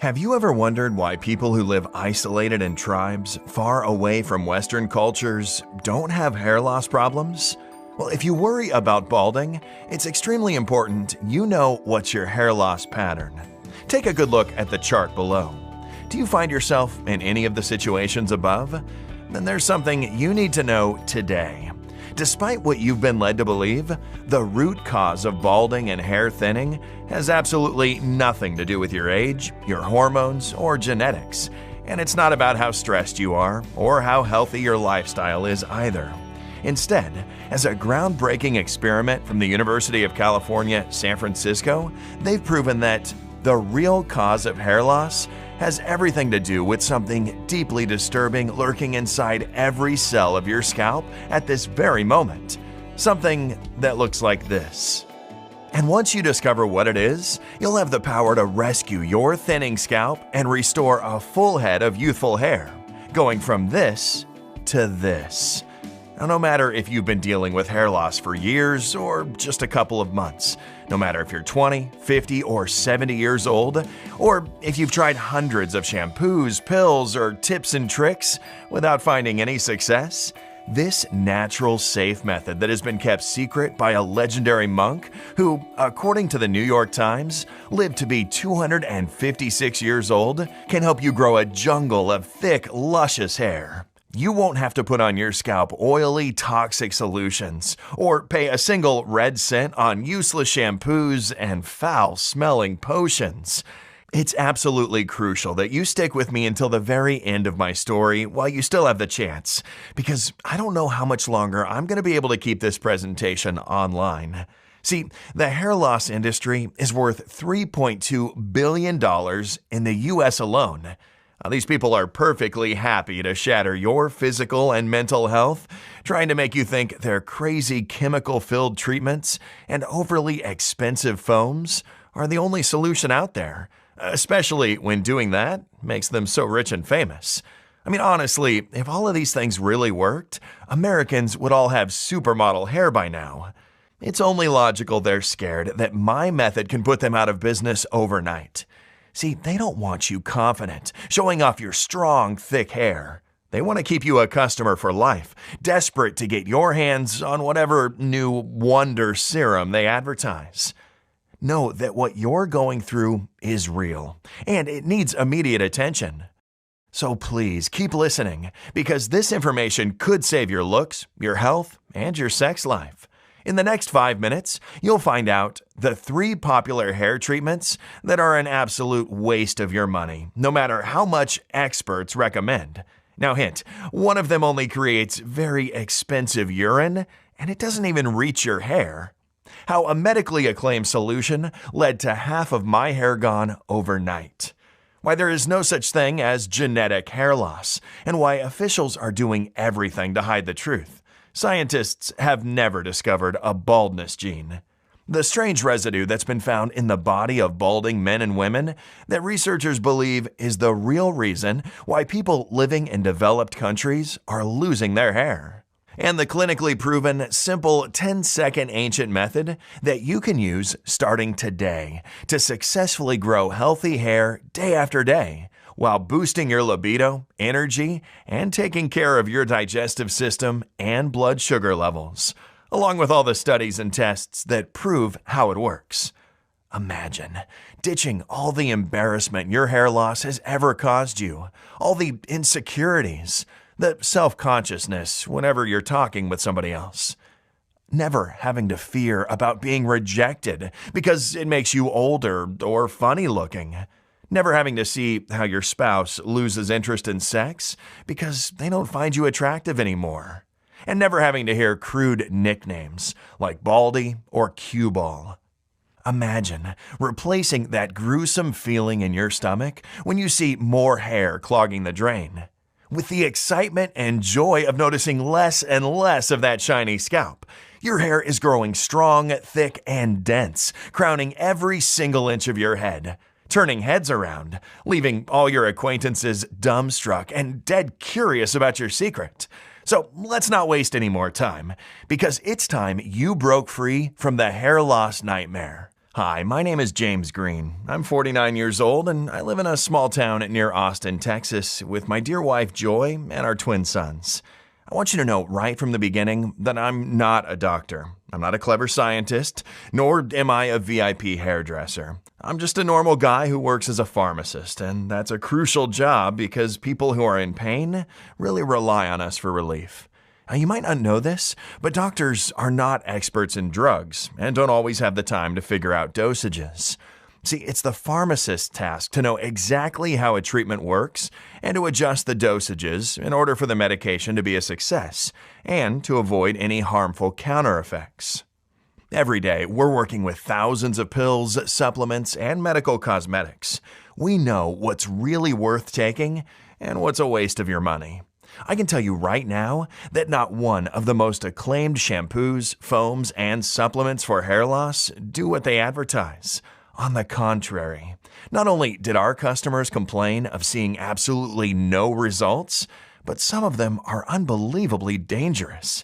Have you ever wondered why people who live isolated in tribes, far away from Western cultures, don't have hair loss problems? Well, if you worry about balding, it's extremely important you know what's your hair loss pattern. Take a good look at the chart below. Do you find yourself in any of the situations above? Then there's something you need to know today. Despite what you've been led to believe, the root cause of balding and hair thinning has absolutely nothing to do with your age, your hormones, or genetics. And it's not about how stressed you are or how healthy your lifestyle is either. Instead, as a groundbreaking experiment from the University of California, San Francisco, they've proven that the real cause of hair loss has everything to do with something deeply disturbing lurking inside every cell of your scalp at this very moment. Something that looks like this. And once you discover what it is, you'll have the power to rescue your thinning scalp and restore a full head of youthful hair, going from this to this. Now, no matter if you've been dealing with hair loss for years or just a couple of months, no matter if you're 20, 50, or 70 years old, or if you've tried hundreds of shampoos, pills, or tips and tricks without finding any success, this natural, safe method that has been kept secret by a legendary monk who, according to the New York Times, lived to be 256 years old, can help you grow a jungle of thick, luscious hair. You won't have to put on your scalp oily, toxic solutions, or pay a single red cent on useless shampoos and foul-smelling potions. It's absolutely crucial that you stick with me until the very end of my story while you still have the chance, because I don't know how much longer I'm going to be able to keep this presentation online. See, the hair loss industry is worth $3.2 billion in the US alone. These people are perfectly happy to shatter your physical and mental health, trying to make you think their crazy chemical-filled treatments and overly expensive foams are the only solution out there, especially when doing that makes them so rich and famous. I mean, honestly, if all of these things really worked, Americans would all have supermodel hair by now. It's only logical they're scared that my method can put them out of business overnight. See, they don't want you confident, showing off your strong, thick hair. They want to keep you a customer for life, desperate to get your hands on whatever new wonder serum they advertise. Know that what you're going through is real, and it needs immediate attention. So please keep listening, because this information could save your looks, your health, and your sex life. In the next 5 minutes, you'll find out the 3 popular hair treatments that are an absolute waste of your money, no matter how much experts recommend. Now hint, one of them only creates very expensive urine, and it doesn't even reach your hair. How a medically acclaimed solution led to half of my hair gone overnight. Why there is no such thing as genetic hair loss, and why officials are doing everything to hide the truth. Scientists have never discovered a baldness gene. The strange residue that's been found in the body of balding men and women that researchers believe is the real reason why people living in developed countries are losing their hair. And the clinically proven, simple 10-second ancient method that you can use starting today to successfully grow healthy hair day after day, while boosting your libido, energy, and taking care of your digestive system and blood sugar levels, along with all the studies and tests that prove how it works. Imagine ditching all the embarrassment your hair loss has ever caused you, all the insecurities, the self-consciousness whenever you're talking with somebody else. Never having to fear about being rejected because it makes you older or funny looking. Never having to see how your spouse loses interest in sex because they don't find you attractive anymore. And never having to hear crude nicknames like Baldy or Cue Ball. Imagine replacing that gruesome feeling in your stomach when you see more hair clogging the drain, with the excitement and joy of noticing less and less of that shiny scalp. Your hair is growing strong, thick, and dense, crowning every single inch of your head, turning heads around, leaving all your acquaintances dumbstruck and dead curious about your secret. So let's not waste any more time, because it's time you broke free from the hair loss nightmare. Hi, my name is James Green. I'm 49 years old and I live in a small town near Austin, Texas, with my dear wife Joy and our twin sons. I want you to know right from the beginning that I'm not a doctor. I'm not a clever scientist, nor am I a VIP hairdresser. I'm just a normal guy who works as a pharmacist, and that's a crucial job because people who are in pain really rely on us for relief. Now, you might not know this, but doctors are not experts in drugs and don't always have the time to figure out dosages. See, it's the pharmacist's task to know exactly how a treatment works and to adjust the dosages in order for the medication to be a success and to avoid any harmful counter effects. Every day, we're working with thousands of pills, supplements, and medical cosmetics. We know what's really worth taking and what's a waste of your money. I can tell you right now that not one of the most acclaimed shampoos, foams, and supplements for hair loss do what they advertise. On the contrary, not only did our customers complain of seeing absolutely no results, but some of them are unbelievably dangerous.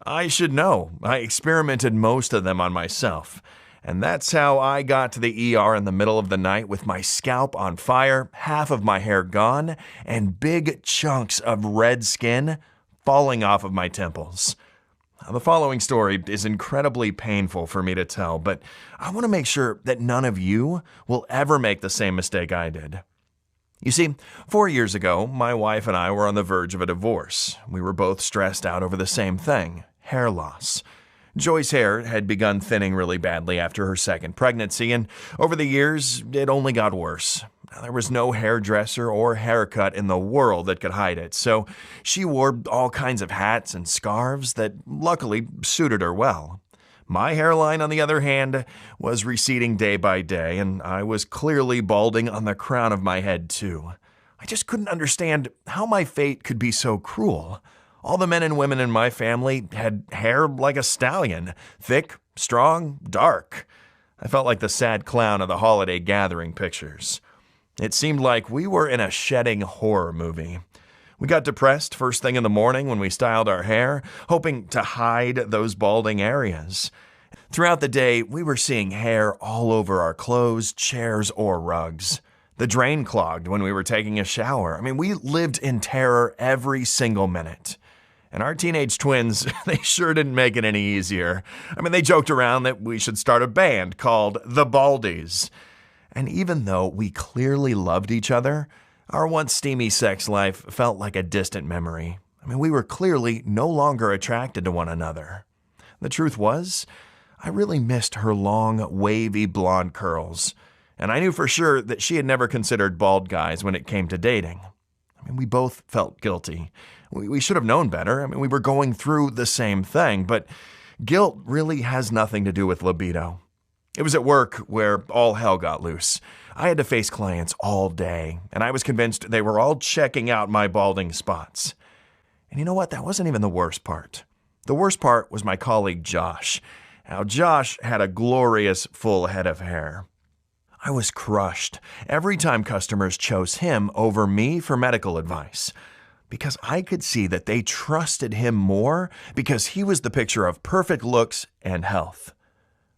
I should know. I experimented most of them on myself. And that's how I got to the ER in the middle of the night with my scalp on fire, half of my hair gone, and big chunks of red skin falling off of my temples. The following story is incredibly painful for me to tell, but I want to make sure that none of you will ever make the same mistake I did. You see, 4 years ago, my wife and I were on the verge of a divorce. We were both stressed out over the same thing, hair loss. Joy's hair had begun thinning really badly after her second pregnancy, and over the years, it only got worse. There was no hairdresser or haircut in the world that could hide it, so she wore all kinds of hats and scarves that luckily suited her well. My hairline, on the other hand, was receding day by day, and I was clearly balding on the crown of my head, too. I just couldn't understand how my fate could be so cruel. All the men and women in my family had hair like a stallion, thick, strong, dark. I felt like the sad clown of the holiday gathering pictures. It seemed like we were in a shedding horror movie. We got depressed first thing in the morning when we styled our hair, hoping to hide those balding areas. Throughout the day, we were seeing hair all over our clothes, chairs, or rugs. The drain clogged when we were taking a shower. We lived in terror every single minute. And our teenage twins, they sure didn't make it any easier. They joked around that we should start a band called the Baldies. And even though we clearly loved each other, our once steamy sex life felt like a distant memory. We were clearly no longer attracted to one another. The truth was, I really missed her long, wavy blonde curls. And I knew for sure that she had never considered bald guys when it came to dating. We both felt guilty. We should have known better. We were going through the same thing, but guilt really has nothing to do with libido. It was at work where all hell got loose. I had to face clients all day, and I was convinced they were all checking out my balding spots. And you know what? That wasn't even the worst part. The worst part was my colleague Josh. Now, Josh had a glorious full head of hair. I was crushed every time customers chose him over me for medical advice, because I could see that they trusted him more because he was the picture of perfect looks and health.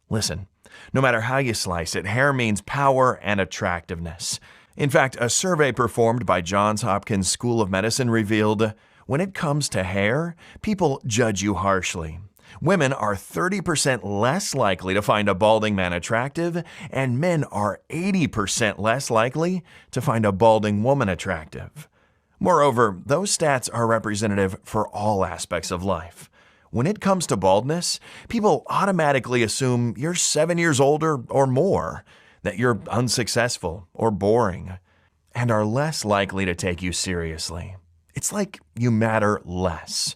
Listen, no matter how you slice it, hair means power and attractiveness. In fact, a survey performed by Johns Hopkins School of Medicine revealed, when it comes to hair, people judge you harshly. Women are 30% less likely to find a balding man attractive, and men are 80% less likely to find a balding woman attractive. Moreover, those stats are representative for all aspects of life. When it comes to baldness, people automatically assume you're 7 years older or more, that you're unsuccessful or boring, and are less likely to take you seriously. It's like you matter less.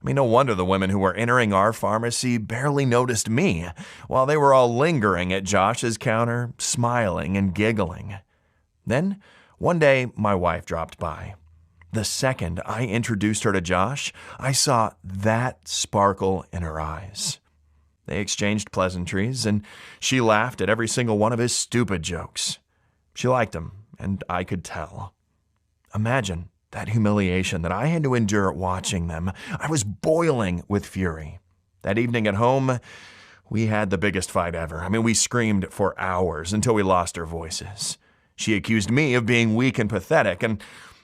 No wonder the women who were entering our pharmacy barely noticed me, while they were all lingering at Josh's counter, smiling and giggling. Then, one day, my wife dropped by. The second I introduced her to Josh, I saw that sparkle in her eyes. They exchanged pleasantries, and she laughed at every single one of his stupid jokes. She liked him, and I could tell. Imagine that humiliation that I had to endure watching them. I was boiling with fury. That evening at home, We had the biggest fight ever. I mean, we screamed for hours until we lost our voices. She accused me of being weak and pathetic, and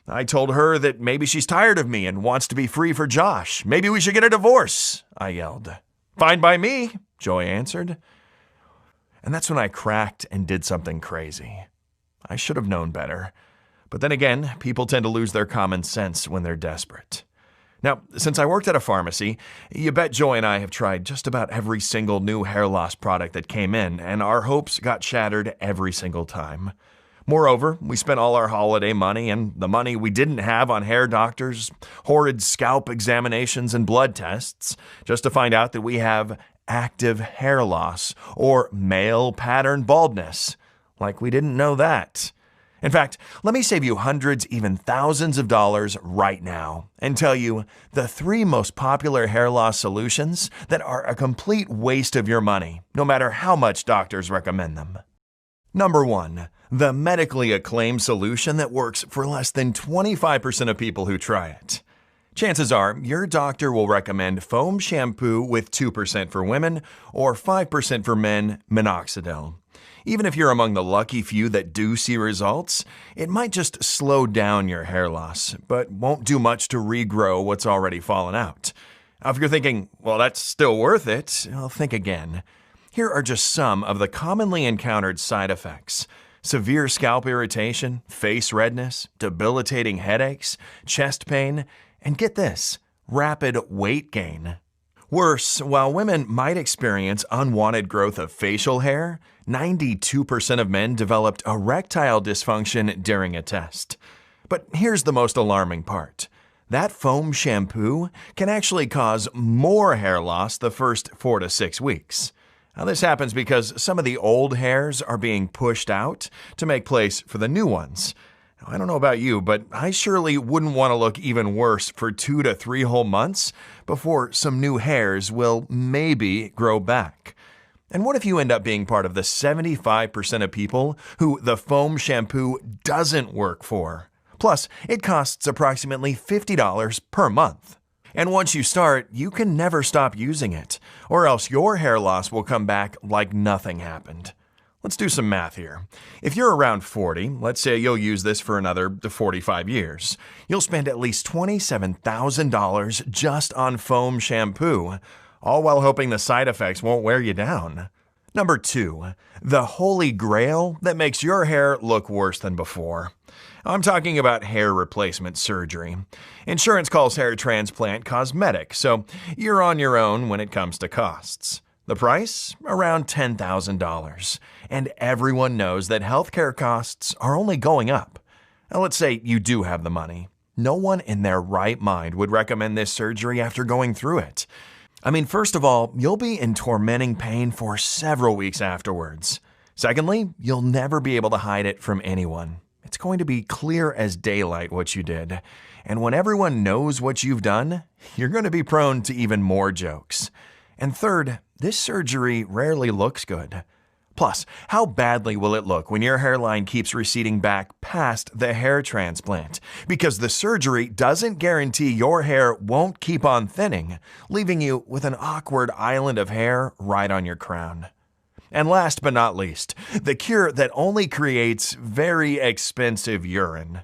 I told her that maybe she's tired of me and wants to be free for Josh. Maybe we should get a divorce, I yelled. Fine by me, Joy answered. And that's when I cracked and did something crazy. I should have known better. But then again, people tend to lose their common sense when they're desperate. Now, since I worked at a pharmacy, you bet Joy and I have tried just about every single new hair loss product that came in, and our hopes got shattered every single time. Moreover, we spent all our holiday money and the money we didn't have on hair doctors, horrid scalp examinations, and blood tests, just to find out that we have active hair loss, or male pattern baldness. Like we didn't know that. In fact, let me save you hundreds, even thousands of dollars right now and tell you the 3 most popular hair loss solutions that are a complete waste of your money, no matter how much doctors recommend them. Number 1, the medically acclaimed solution that works for less than 25% of people who try it. Chances are your doctor will recommend foam shampoo with 2% for women or 5% for men minoxidil. Even if you're among the lucky few that do see results, it might just slow down your hair loss, but won't do much to regrow what's already fallen out. Now, if you're thinking, well, that's still worth it, well, think again. Here are just some of the commonly encountered side effects: severe scalp irritation, face redness, debilitating headaches, chest pain, and get this, rapid weight gain. Worse, while women might experience unwanted growth of facial hair, 92% of men developed erectile dysfunction during a test. But here's the most alarming part. That foam shampoo can actually cause more hair loss the first 4 to 6 weeks. Now, this happens because some of the old hairs are being pushed out to make place for the new ones. I don't know about you, but I surely wouldn't want to look even worse for 2 to 3 whole months before some new hairs will maybe grow back. And what if you end up being part of the 75% of people who the foam shampoo doesn't work for? Plus, it costs approximately $50 per month. And once you start, you can never stop using it, or else your hair loss will come back like nothing happened. Let's do some math here. If you're around 40, let's say you'll use this for another 45 years. You'll spend at least $27,000 just on foam shampoo, all while hoping the side effects won't wear you down. Number 2, the holy grail that makes your hair look worse than before. I'm talking about hair replacement surgery. Insurance calls hair transplant cosmetic, so you're on your own when it comes to costs. The price? Around $10,000. And everyone knows that healthcare costs are only going up. Now, let's say you do have the money. No one in their right mind would recommend this surgery after going through it. I mean, first of all, you'll be in tormenting pain for several weeks afterwards. Secondly, you'll never be able to hide it from anyone. It's going to be clear as daylight what you did. And when everyone knows what you've done, you're going to be prone to even more jokes. And third, this surgery rarely looks good. Plus, how badly will it look when your hairline keeps receding back past the hair transplant? Because the surgery doesn't guarantee your hair won't keep on thinning, leaving you with an awkward island of hair right on your crown. And last but not least, the cure that only creates very expensive urine.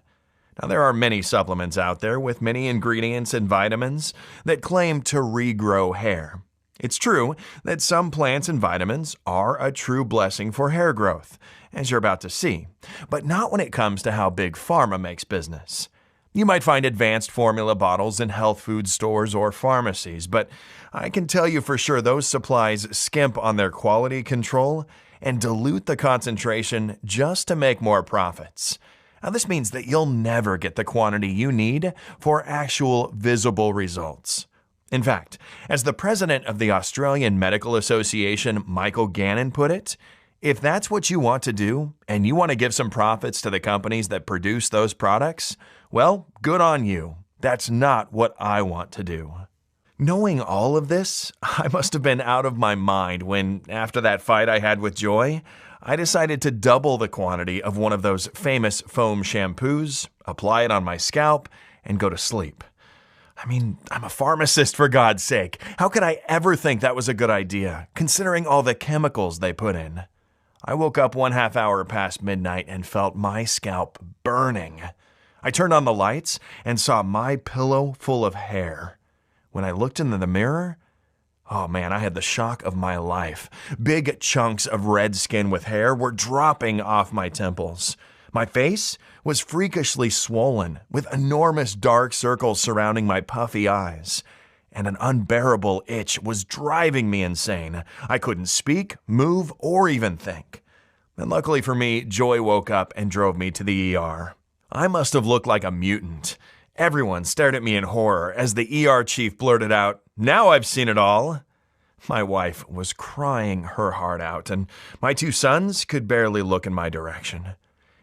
Now, there are many supplements out there with many ingredients and vitamins that claim to regrow hair. It's true that some plants and vitamins are a true blessing for hair growth, as you're about to see, but not when it comes to how Big Pharma makes business. You might find advanced formula bottles in health food stores or pharmacies, but I can tell you for sure those supplies skimp on their quality control and dilute the concentration just to make more profits. Now, this means that you'll never get the quantity you need for actual visible results. In fact, as the president of the Australian Medical Association, Michael Gannon, put it, if that's what you want to do, and you want to give some profits to the companies that produce those products, well, good on you. That's not what I want to do. Knowing all of this, I must have been out of my mind when, after that fight I had with Joy, I decided to double the quantity of one of those famous foam shampoos, apply it on my scalp, and go to sleep. I'm a pharmacist, for God's sake. How could I ever think that was a good idea, considering all the chemicals they put in? I woke up 1/2 hour past midnight and felt my scalp burning. I turned on the lights and saw my pillow full of hair. When I looked into the mirror, oh man, I had the shock of my life. Big chunks of red skin with hair were dropping off my temples. My face was freakishly swollen, with enormous dark circles surrounding my puffy eyes. And an unbearable itch was driving me insane. I couldn't speak, move, or even think. And luckily for me, Joy woke up and drove me to the ER. I must have looked like a mutant. Everyone stared at me in horror as the ER chief blurted out, "Now I've seen it all." My wife was crying her heart out, and my 2 sons could barely look in my direction.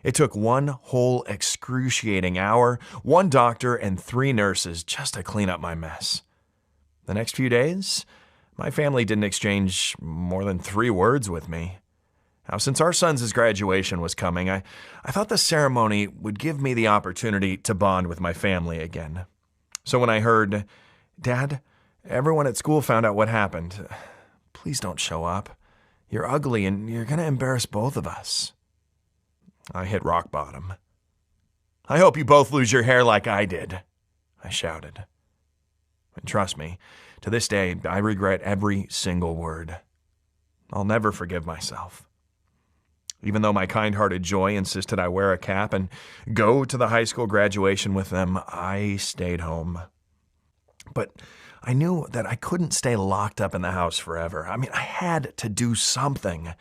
It took one whole excruciating hour, 1 doctor, and 3 nurses just to clean up my mess. The next few days, my family didn't exchange more than 3 words with me. Now, since our son's graduation was coming, I thought the ceremony would give me the opportunity to bond with my family again. So when I heard, "Dad, everyone at school found out what happened. Please don't show up. You're ugly and you're going to embarrass both of us," I hit rock bottom. "I hope you both lose your hair like I did," I shouted. And trust me, to this day, I regret every single word. I'll never forgive myself. Even though my kind-hearted Joy insisted I wear a cap and go to the high school graduation with them, I stayed home. But I knew that I couldn't stay locked up in the house forever. I had to do something.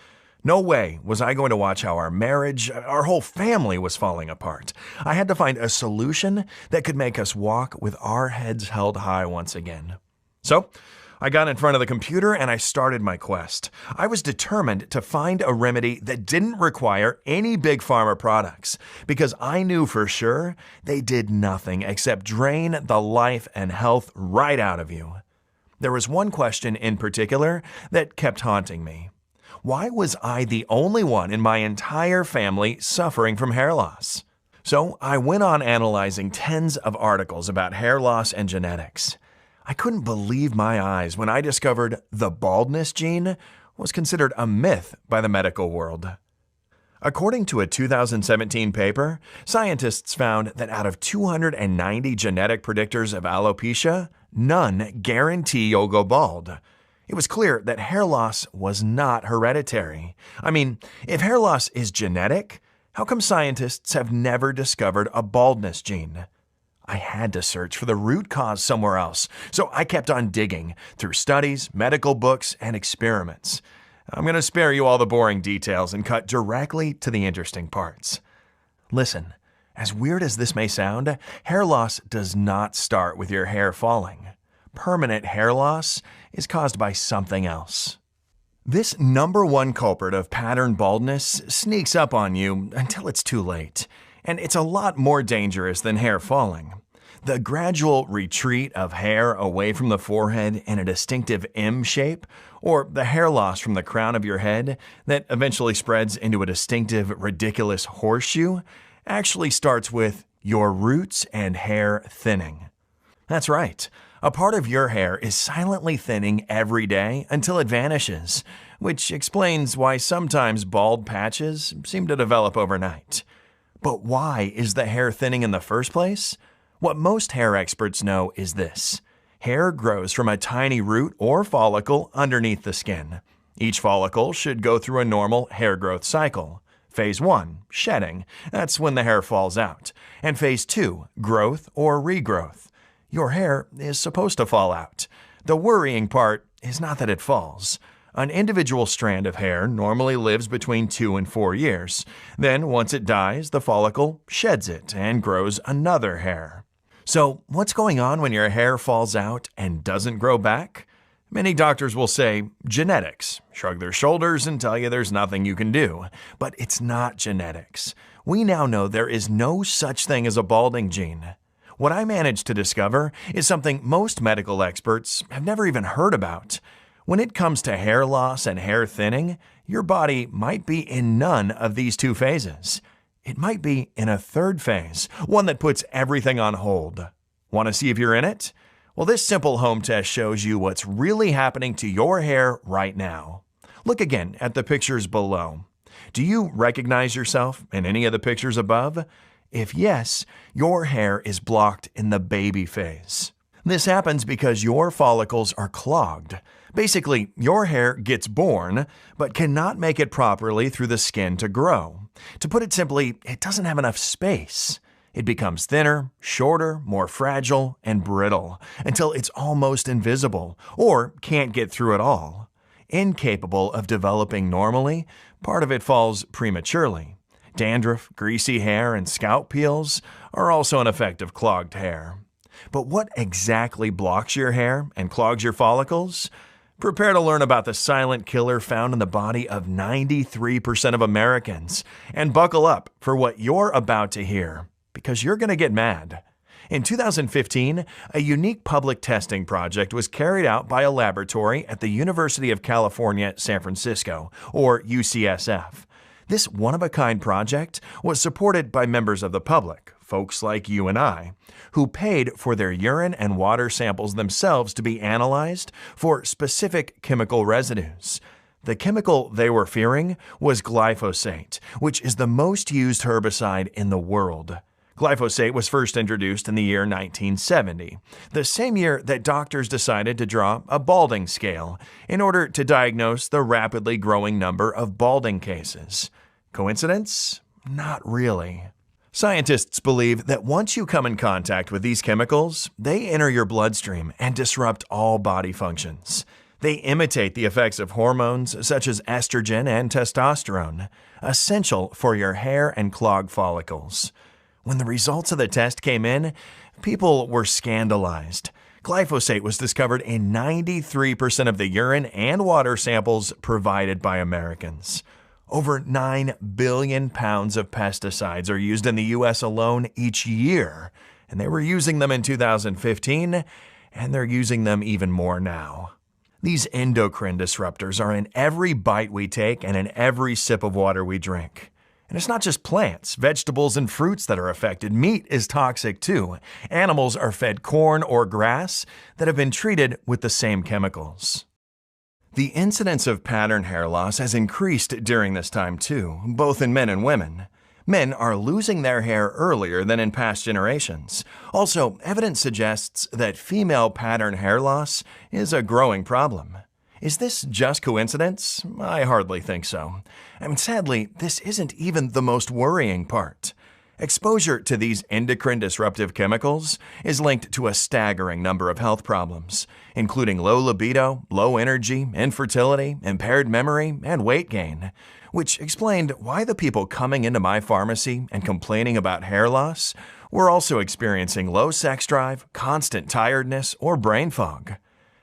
No way was I going to watch how our marriage, our whole family was falling apart. I had to find a solution that could make us walk with our heads held high once again. So I got in front of the computer and I started my quest. I was determined to find a remedy that didn't require any big pharma products, because I knew for sure they did nothing except drain the life and health right out of you. There was one question in particular that kept haunting me. Why was I the only one in my entire family suffering from hair loss? So I went on analyzing tens of articles about hair loss and genetics. I couldn't believe my eyes when I discovered the baldness gene was considered a myth by the medical world. According to a 2017 paper, scientists found that out of 290 genetic predictors of alopecia, none guarantee you'll go bald. It was clear that hair loss was not hereditary. If hair loss is genetic, how come scientists have never discovered a baldness gene? I had to search for the root cause somewhere else, so I kept on digging through studies, medical books, and experiments. I'm going to spare you all the boring details and cut directly to the interesting parts. Listen, as weird as this may sound, hair loss does not start with your hair falling. Permanent hair loss is caused by something else. This #1 culprit of pattern baldness sneaks up on you until it's too late. And it's a lot more dangerous than hair falling. The gradual retreat of hair away from the forehead in a distinctive M shape, or the hair loss from the crown of your head that eventually spreads into a distinctive, ridiculous horseshoe, actually starts with your roots and hair thinning. That's right. A part of your hair is silently thinning every day until it vanishes, which explains why sometimes bald patches seem to develop overnight. But why is the hair thinning in the first place? What most hair experts know is this. Hair grows from a tiny root or follicle underneath the skin. Each follicle should go through a normal hair growth cycle. Phase 1, shedding. That's when the hair falls out. And Phase 2, growth or regrowth. Your hair is supposed to fall out. The worrying part is not that it falls. An individual strand of hair normally lives between 2 and 4 years. Then, once it dies, the follicle sheds it and grows another hair. So, what's going on when your hair falls out and doesn't grow back? Many doctors will say, genetics, shrug their shoulders and tell you there's nothing you can do. But it's not genetics. We now know there is no such thing as a balding gene. What I managed to discover is something most medical experts have never even heard about. When it comes to hair loss and hair thinning, your body might be in none of these 2 phases. It might be in a 3rd phase, one that puts everything on hold. Want to see if you're in it? Well, this simple home test shows you what's really happening to your hair right now. Look again at the pictures below. Do you recognize yourself in any of the pictures above? If yes, your hair is blocked in the baby phase. This happens because your follicles are clogged. Basically, your hair gets born, but cannot make it properly through the skin to grow. To put it simply, it doesn't have enough space. It becomes thinner, shorter, more fragile, and brittle, until it's almost invisible, or can't get through at all. Incapable of developing normally, part of it falls prematurely. Dandruff, greasy hair, and scalp peels are also an effect of clogged hair. But what exactly blocks your hair and clogs your follicles? Prepare to learn about the silent killer found in the body of 93% of Americans, and buckle up for what you're about to hear, because you're going to get mad. In 2015, a unique public testing project was carried out by a laboratory at the University of California, San Francisco, or UCSF. This one-of-a-kind project was supported by members of the public, folks like you and I, who paid for their urine and water samples themselves to be analyzed for specific chemical residues. The chemical they were fearing was glyphosate, which is the most used herbicide in the world. Glyphosate was first introduced in the year 1970, the same year that doctors decided to draw a balding scale in order to diagnose the rapidly growing number of balding cases. Coincidence? Not really. Scientists believe that once you come in contact with these chemicals, they enter your bloodstream and disrupt all body functions. They imitate the effects of hormones such as estrogen and testosterone, essential for your hair and clogged follicles. When the results of the test came in, people were scandalized. Glyphosate was discovered in 93% of the urine and water samples provided by Americans. Over 9 billion pounds of pesticides are used in the U.S. alone each year, and they were using them in 2015, and they're using them even more now. These endocrine disruptors are in every bite we take and in every sip of water we drink. And it's not just plants, vegetables, and fruits that are affected. Meat is toxic too. Animals are fed corn or grass that have been treated with the same chemicals. The incidence of pattern hair loss has increased during this time too, both in men and women. Men are losing their hair earlier than in past generations. Also, evidence suggests that female pattern hair loss is a growing problem. Is this just coincidence? I hardly think so. Sadly, this isn't even the most worrying part. Exposure to these endocrine disruptive chemicals is linked to a staggering number of health problems, including low libido, low energy, infertility, impaired memory, and weight gain, which explained why the people coming into my pharmacy and complaining about hair loss were also experiencing low sex drive, constant tiredness, or brain fog.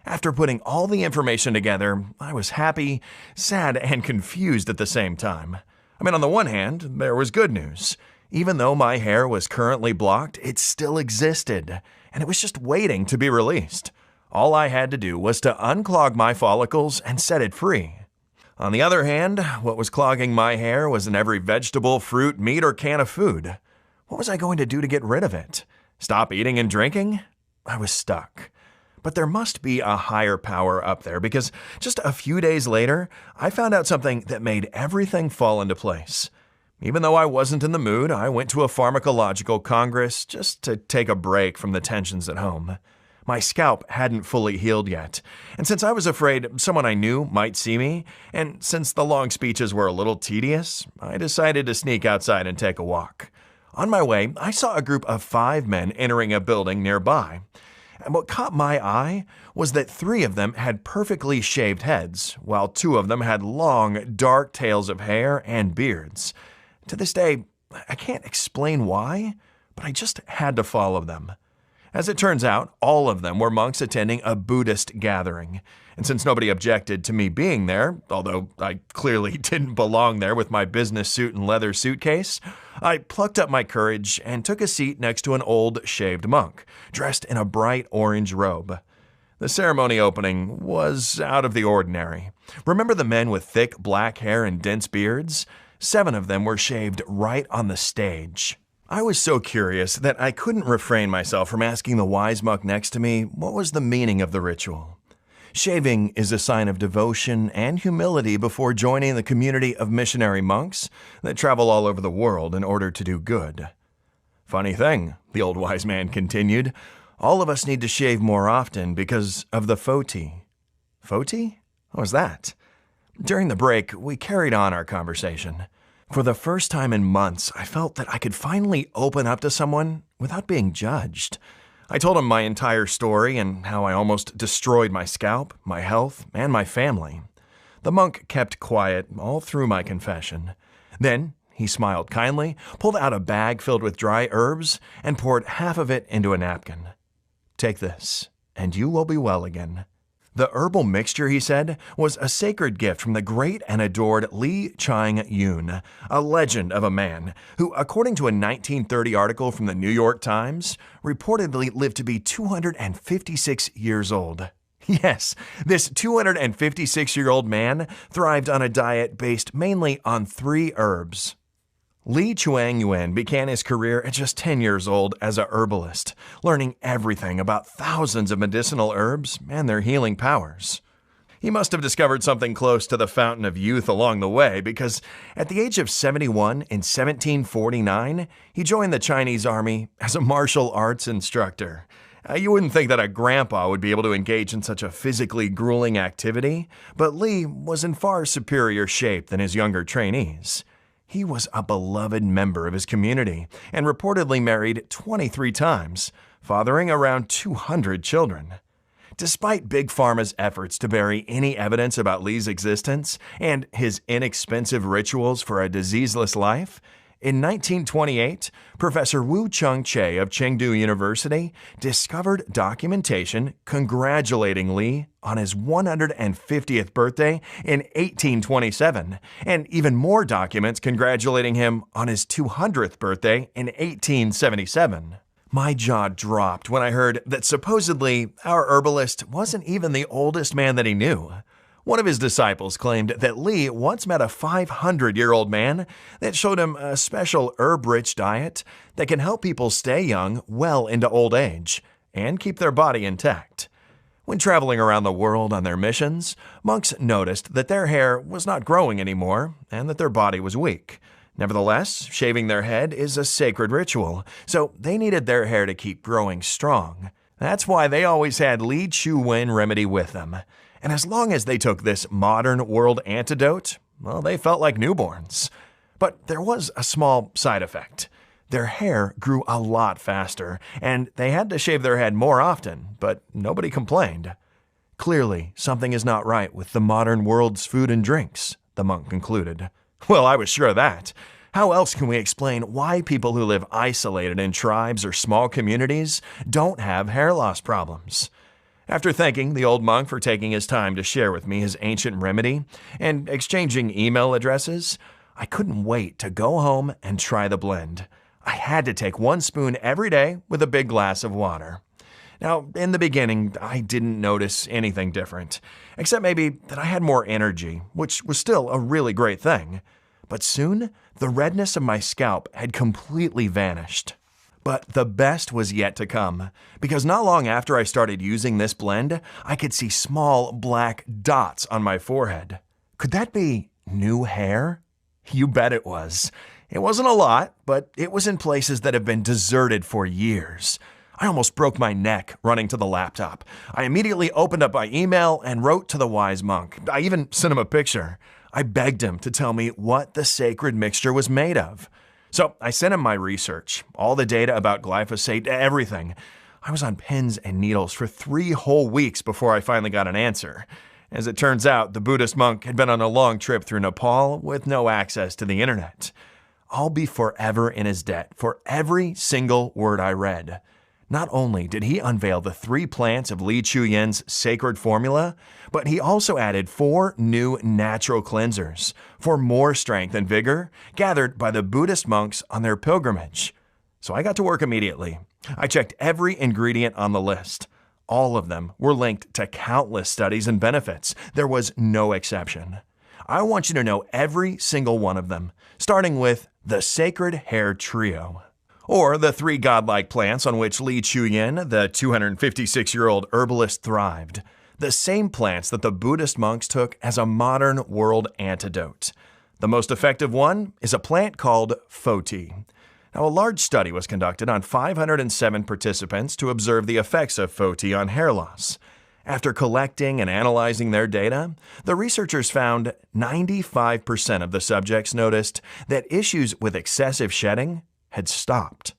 After putting all the information together, I was happy, sad, and confused at the same time. On the one hand, there was good news. Even though my hair was currently blocked, it still existed, and it was just waiting to be released. All I had to do was to unclog my follicles and set it free. On the other hand, what was clogging my hair was in every vegetable, fruit, meat, or can of food. What was I going to do to get rid of it? Stop eating and drinking? I was stuck. But there must be a higher power up there, because just a few days later, I found out something that made everything fall into place. Even though I wasn't in the mood, I went to a pharmacological congress just to take a break from the tensions at home. My scalp hadn't fully healed yet, and since I was afraid someone I knew might see me, and since the long speeches were a little tedious, I decided to sneak outside and take a walk. On my way, I saw a group of 5 men entering a building nearby. And what caught my eye was that 3 of them had perfectly shaved heads, while 2 of them had long, dark tails of hair and beards. To this day, I can't explain why, but I just had to follow them. As it turns out, all of them were monks attending a Buddhist gathering. And since nobody objected to me being there, although I clearly didn't belong there with my business suit and leather suitcase, I plucked up my courage and took a seat next to an old shaved monk, dressed in a bright orange robe. The ceremony opening was out of the ordinary. Remember the men with thick black hair and dense beards? 7 of them were shaved right on the stage. I was so curious that I couldn't refrain myself from asking the wise monk next to me what was the meaning of the ritual. Shaving is a sign of devotion and humility before joining the community of missionary monks that travel all over the world in order to do good. Funny thing, the old wise man continued, all of us need to shave more often because of the foti. Foti? What was that? During the break, we carried on our conversation. For the first time in months, I felt that I could finally open up to someone without being judged. I told him my entire story and how I almost destroyed my scalp, my health, and my family. The monk kept quiet all through my confession. Then he smiled kindly, pulled out a bag filled with dry herbs, and poured half of it into a napkin. "Take this, and you will be well again." The herbal mixture, he said, was a sacred gift from the great and adored Li Chang-yun, a legend of a man who, according to a 1930 article from the New York Times, reportedly lived to be 256 years old. Yes, this 256-year-old man thrived on a diet based mainly on 3 herbs. Li Chang-yun began his career at just 10 years old as a herbalist, learning everything about thousands of medicinal herbs and their healing powers. He must have discovered something close to the fountain of youth along the way because at the age of 71 in 1749, he joined the Chinese army as a martial arts instructor. You wouldn't think that a grandpa would be able to engage in such a physically grueling activity, but Li was in far superior shape than his younger trainees. He was a beloved member of his community and reportedly married 23 times, fathering around 200 children. Despite Big Pharma's efforts to bury any evidence about Li's existence and his inexpensive rituals for a diseaseless life, in 1928, Professor Wu Chung-che of Chengdu University discovered documentation congratulating Li on his 150th birthday in 1827, and even more documents congratulating him on his 200th birthday in 1877. My jaw dropped when I heard that supposedly our herbalist wasn't even the oldest man that he knew. One of his disciples claimed that Li once met a 500-year-old man that showed him a special herb-rich diet that can help people stay young well into old age and keep their body intact. When traveling around the world on their missions, monks noticed that their hair was not growing anymore and that their body was weak. Nevertheless, shaving their head is a sacred ritual, so they needed their hair to keep growing strong. That's why they always had Li Chu-wen remedy with them. And as long as they took this modern world antidote, well, they felt like newborns. But there was a small side effect. Their hair grew a lot faster, and they had to shave their head more often, but nobody complained. Clearly, something is not right with the modern world's food and drinks, the monk concluded. Well, I was sure of that. How else can we explain why people who live isolated in tribes or small communities don't have hair loss problems? After thanking the old monk for taking his time to share with me his ancient remedy and exchanging email addresses, I couldn't wait to go home and try the blend. I had to take 1 spoon every day with a big glass of water. Now, in the beginning, I didn't notice anything different, except maybe that I had more energy, which was still a really great thing. But soon, the redness of my scalp had completely vanished. But the best was yet to come, because not long after I started using this blend, I could see small black dots on my forehead. Could that be new hair? You bet it was. It wasn't a lot, but it was in places that have been deserted for years. I almost broke my neck running to the laptop. I immediately opened up my email and wrote to the wise monk. I even sent him a picture. I begged him to tell me what the sacred mixture was made of. So I sent him my research, all the data about glyphosate, everything. I was on pins and needles for 3 whole weeks before I finally got an answer. As it turns out, the Buddhist monk had been on a long trip through Nepal with no access to the internet. I'll be forever in his debt for every single word I read. Not only did he unveil the 3 plants of Li Chu-yen's sacred formula, but he also added 4 new natural cleansers for more strength and vigor gathered by the Buddhist monks on their pilgrimage. So I got to work immediately. I checked every ingredient on the list. All of them were linked to countless studies and benefits. There was no exception. I want you to know every single one of them, starting with the Sacred Hair Trio. Or the three godlike plants on which Li Chuyin, the 256-year-old herbalist, thrived. The same plants that the Buddhist monks took as a modern world antidote. The most effective one is a plant called HairFortin. Now, a large study was conducted on 507 participants to observe the effects of HairFortin on hair loss. After collecting and analyzing their data, the researchers found 95% of the subjects noticed that issues with excessive shedding had stopped.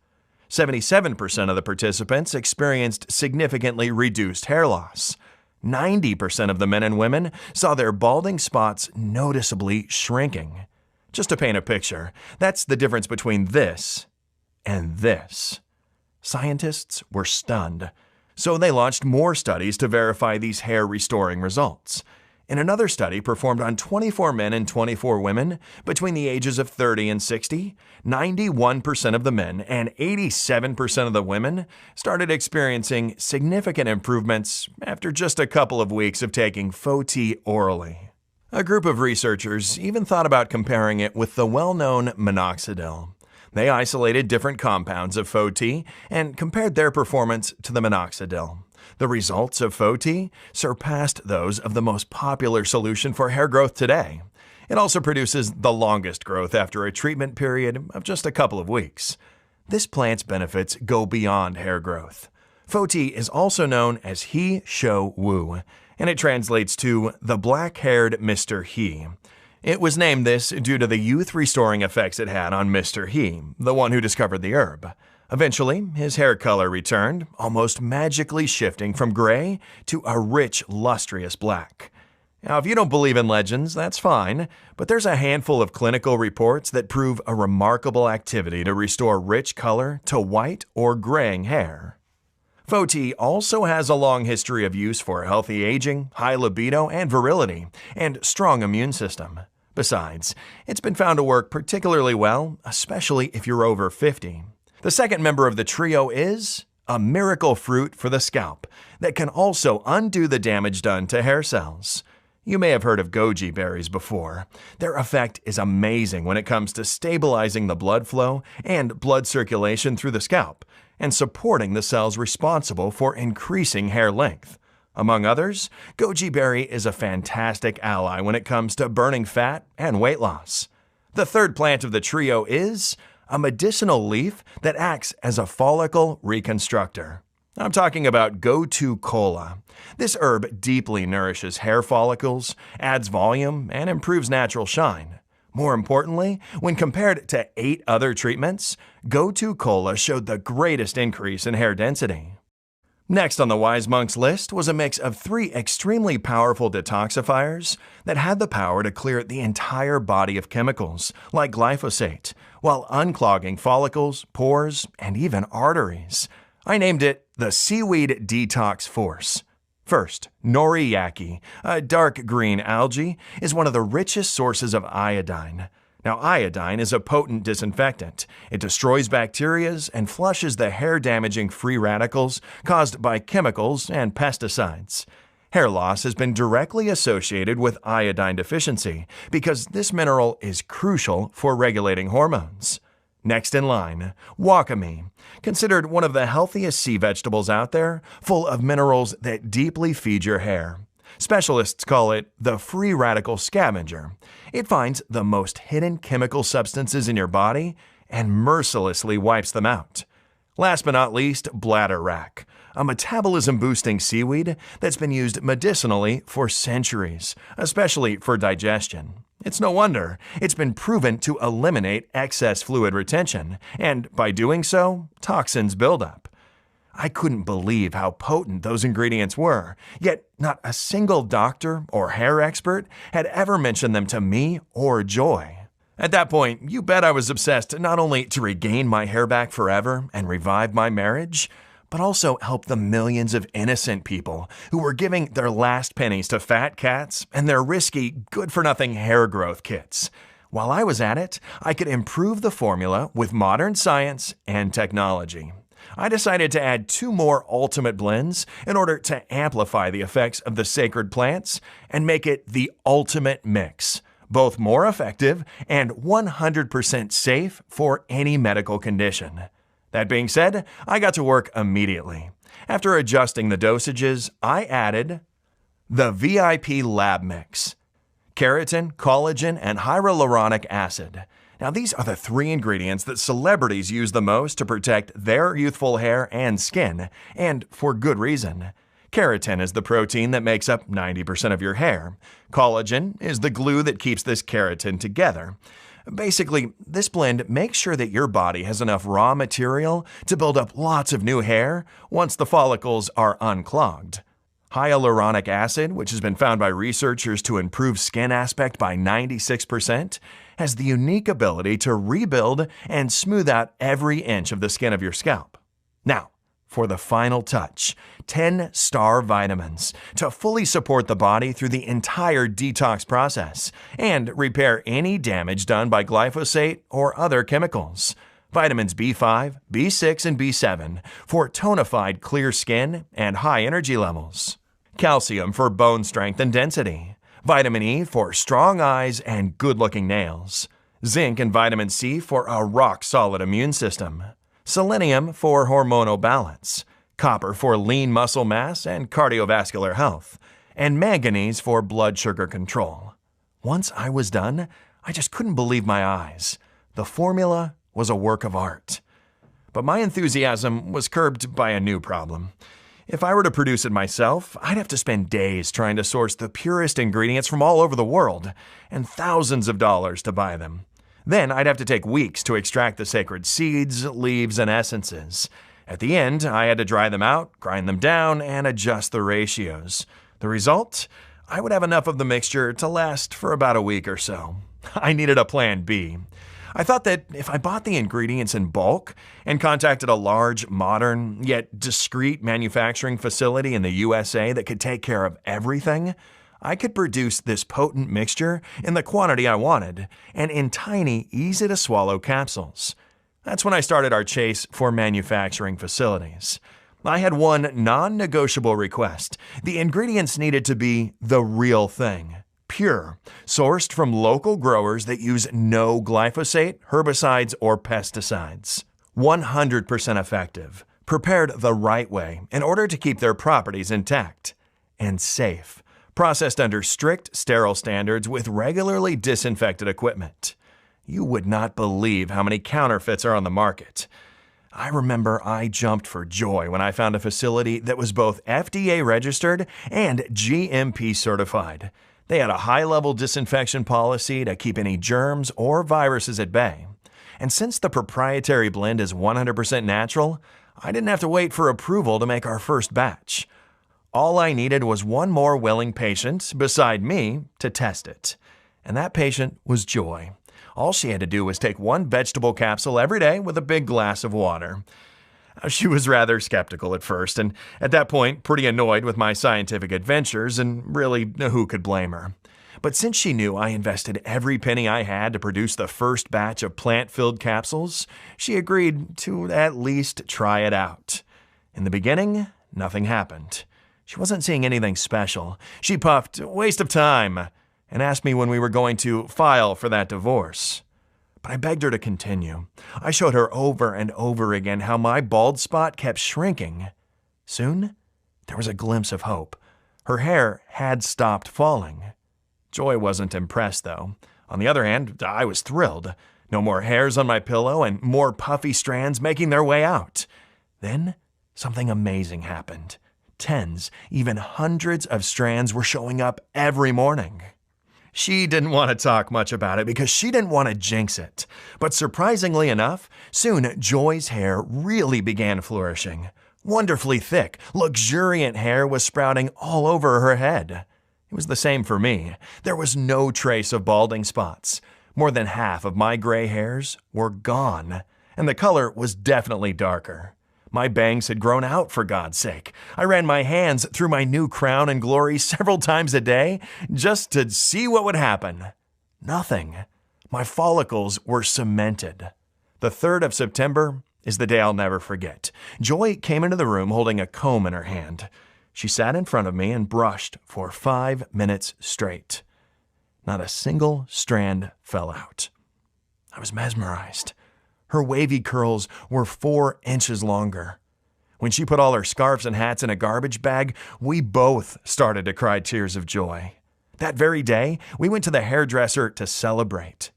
77% of the participants experienced significantly reduced hair loss. 90% of the men and women saw their balding spots noticeably shrinking. Just to paint a picture, that's the difference between this and this. Scientists were stunned, so they launched more studies to verify these hair-restoring results. In another study performed on 24 men and 24 women between the ages of 30 and 60, 91% of the men and 87% of the women started experiencing significant improvements after just a couple of weeks of taking HairFortin orally. A group of researchers even thought about comparing it with the well-known minoxidil. They isolated different compounds of HairFortin and compared their performance to the minoxidil. The results of HairFortin surpassed those of the most popular solution for hair growth today. It also produces the longest growth after a treatment period of just a couple of weeks. This plant's benefits go beyond hair growth. HairFortin is also known as He Shou Wu, and it translates to the black-haired Mr. He. It was named this due to the youth-restoring effects it had on Mr. He, the one who discovered the herb. Eventually, his hair color returned, almost magically shifting from gray to a rich, lustrous black. Now, if you don't believe in legends, that's fine, but there's a handful of clinical reports that prove a remarkable activity to restore rich color to white or graying hair. HairFortin also has a long history of use for healthy aging, high libido and virility, and strong immune system. Besides, it's been found to work particularly well, especially if you're over 50. The second member of the trio is a miracle fruit for the scalp that can also undo the damage done to hair cells. You may have heard of goji berries before. Their effect is amazing when it comes to stabilizing the blood flow and blood circulation through the scalp and supporting the cells responsible for increasing hair length. Among others, goji berry is a fantastic ally when it comes to burning fat and weight loss. The third plant of the trio is a medicinal leaf that acts as a follicle reconstructor. I'm talking about Gotu kola. This herb deeply nourishes hair follicles, adds volume, and improves natural shine. More importantly, when compared to 8 other treatments, Gotu kola showed the greatest increase in hair density. Next on the Wise Monk's list was a mix of 3 extremely powerful detoxifiers that had the power to clear the entire body of chemicals, like glyphosate, while unclogging follicles, pores, and even arteries. I named it the Seaweed Detox Force. First, nori-yaki, a dark green algae, is one of the richest sources of iodine. Now, iodine is a potent disinfectant. It destroys bacteria and flushes the hair-damaging free radicals caused by chemicals and pesticides. Hair loss has been directly associated with iodine deficiency because this mineral is crucial for regulating hormones. Next in line, wakame, considered one of the healthiest sea vegetables out there, full of minerals that deeply feed your hair. Specialists call it the free radical scavenger. It finds the most hidden chemical substances in your body and mercilessly wipes them out. Last but not least, bladderwrack, a metabolism-boosting seaweed that's been used medicinally for centuries, especially for digestion. It's no wonder. It's been proven to eliminate excess fluid retention, and by doing so, toxins buildup. I couldn't believe how potent those ingredients were, yet not a single doctor or hair expert had ever mentioned them to me or Joy. At that point, you bet I was obsessed not only to regain my hair back forever and revive my marriage, but also help the millions of innocent people who were giving their last pennies to fat cats and their risky, good-for-nothing hair growth kits. While I was at it, I could improve the formula with modern science and technology. I decided to add 2 more ultimate blends in order to amplify the effects of the sacred plants and make it the ultimate mix, both more effective and 100% safe for any medical condition. That being said, I got to work immediately. After adjusting the dosages, I added the VIP Lab Mix: keratin, collagen, and hyaluronic acid. Now, these are the 3 ingredients that celebrities use the most to protect their youthful hair and skin, and for good reason. Keratin is the protein that makes up 90% of your hair. Collagen is the glue that keeps this keratin together. Basically, this blend makes sure that your body has enough raw material to build up lots of new hair once the follicles are unclogged. Hyaluronic acid, which has been found by researchers to improve skin aspect by 96%, has the unique ability to rebuild and smooth out every inch of the skin of your scalp. Now, for the final touch, 10 star vitamins to fully support the body through the entire detox process and repair any damage done by glyphosate or other chemicals. Vitamins B5, B6, and B7 for tonified clear skin and high energy levels. Calcium for bone strength and density. Vitamin E for strong eyes and good-looking nails. Zinc and vitamin C for a rock-solid immune system. Selenium for hormonal balance. Copper for lean muscle mass and cardiovascular health. And manganese for blood sugar control. Once I was done, I just couldn't believe my eyes. The formula was a work of art. But my enthusiasm was curbed by a new problem. If I were to produce it myself, I'd have to spend days trying to source the purest ingredients from all over the world, and thousands of dollars to buy them. Then I'd have to take weeks to extract the sacred seeds, leaves, and essences. At the end, I had to dry them out, grind them down, and adjust the ratios. The result? I would have enough of the mixture to last for about a week or so. I needed a plan B. I thought that if I bought the ingredients in bulk and contacted a large, modern, yet discreet manufacturing facility in the USA that could take care of everything, I could produce this potent mixture in the quantity I wanted and in tiny, easy-to-swallow capsules. That's when I started our chase for manufacturing facilities. I had one non-negotiable request. The ingredients needed to be the real thing. Pure, sourced from local growers that use no glyphosate, herbicides, or pesticides. 100% effective, prepared the right way in order to keep their properties intact. And safe, processed under strict sterile standards with regularly disinfected equipment. You would not believe how many counterfeits are on the market. I remember I jumped for joy when I found a facility that was both FDA registered and GMP certified. They had a high-level disinfection policy to keep any germs or viruses at bay. And since the proprietary blend is 100% natural, I didn't have to wait for approval to make our first batch. All I needed was one more willing patient beside me to test it. And that patient was Joy. All she had to do was take one vegetable capsule every day with a big glass of water. She was rather skeptical at first, and at that point, pretty annoyed with my scientific adventures, and really, who could blame her? But since she knew I invested every penny I had to produce the first batch of plant-filled capsules, she agreed to at least try it out. In the beginning, nothing happened. She wasn't seeing anything special. She puffed, "Waste of time," and asked me when we were going to file for that divorce. But I begged her to continue. I showed her over and over again how my bald spot kept shrinking. Soon, there was a glimpse of hope. Her hair had stopped falling. Joy wasn't impressed, though. On the other hand, I was thrilled. No more hairs on my pillow and more puffy strands making their way out. Then, something amazing happened. Tens, even hundreds of strands were showing up every morning. She didn't want to talk much about it because she didn't want to jinx it. But surprisingly enough, soon Joy's hair really began flourishing. Wonderfully thick, luxuriant hair was sprouting all over her head. It was the same for me. There was no trace of balding spots. More than half of my gray hairs were gone, and the color was definitely darker. My bangs had grown out, for God's sake. I ran my hands through my new crown and glory several times a day just to see what would happen. Nothing. My follicles were cemented. The 3rd of September is the day I'll never forget. Joy came into the room holding a comb in her hand. She sat in front of me and brushed for 5 minutes straight. Not a single strand fell out. I was mesmerized. Her wavy curls were 4 inches longer. When she put all her scarves and hats in a garbage bag, we both started to cry tears of joy. That very day, we went to the hairdresser to celebrate.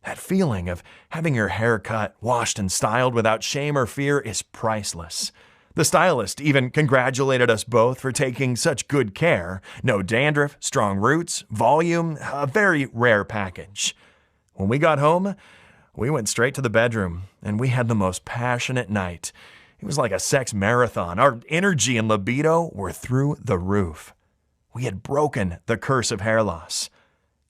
That feeling of having your hair cut, washed, and styled without shame or fear is priceless. The stylist even congratulated us both for taking such good care. No dandruff, strong roots, volume, a very rare package. When we got home, we went straight to the bedroom, and we had the most passionate night. It was like a sex marathon. Our energy and libido were through the roof. We had broken the curse of hair loss.